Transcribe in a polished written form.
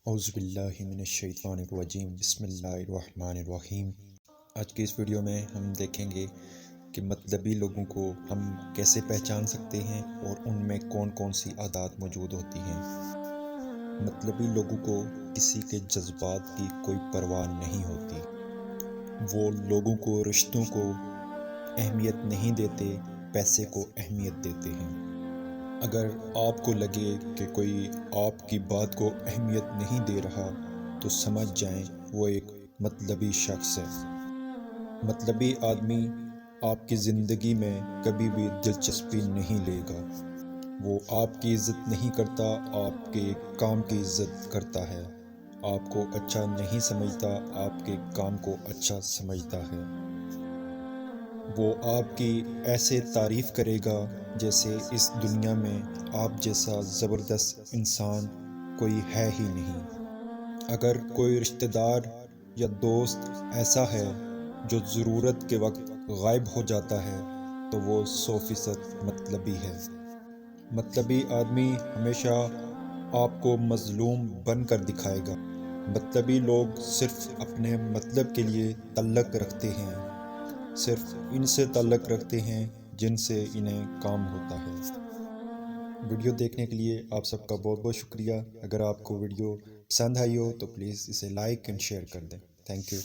اعوذ باللہ من الشیطان الرجیم، بسم اللہ الرحمن الرحیم۔ آج کے اس ویڈیو میں ہم دیکھیں گے کہ مطلبی لوگوں کو ہم کیسے پہچان سکتے ہیں اور ان میں کون کون سی عادات موجود ہوتی ہیں۔ مطلبی لوگوں کو کسی کے جذبات کی کوئی پرواہ نہیں ہوتی۔ وہ لوگوں کو، رشتوں کو اہمیت نہیں دیتے، پیسے کو اہمیت دیتے ہیں۔ اگر آپ کو لگے کہ کوئی آپ کی بات کو اہمیت نہیں دے رہا تو سمجھ جائیں وہ ایک مطلبی شخص ہے۔ مطلبی آدمی آپ کی زندگی میں کبھی بھی دلچسپی نہیں لے گا۔ وہ آپ کی عزت نہیں کرتا، آپ کے کام کی عزت کرتا ہے۔ آپ کو اچھا نہیں سمجھتا، آپ کے کام کو اچھا سمجھتا ہے۔ وہ آپ کی ایسے تعریف کرے گا جیسے اس دنیا میں آپ جیسا زبردست انسان کوئی ہے ہی نہیں۔ اگر کوئی رشتہ دار یا دوست ایسا ہے جو ضرورت کے وقت غائب ہو جاتا ہے تو وہ 100% مطلبی ہے۔ مطلبی آدمی ہمیشہ آپ کو مظلوم بن کر دکھائے گا۔ مطلبی لوگ صرف اپنے مطلب کے لیے تعلق رکھتے ہیں، صرف ان سے تعلق رکھتے ہیں جن سے انہیں کام ہوتا ہے۔ ویڈیو دیکھنے کے لیے آپ سب کا بہت بہت شکریہ۔ اگر آپ کو ویڈیو پسند آئی ہو تو پلیز اسے لائک اینڈ شیئر کر دیں۔ Thank you.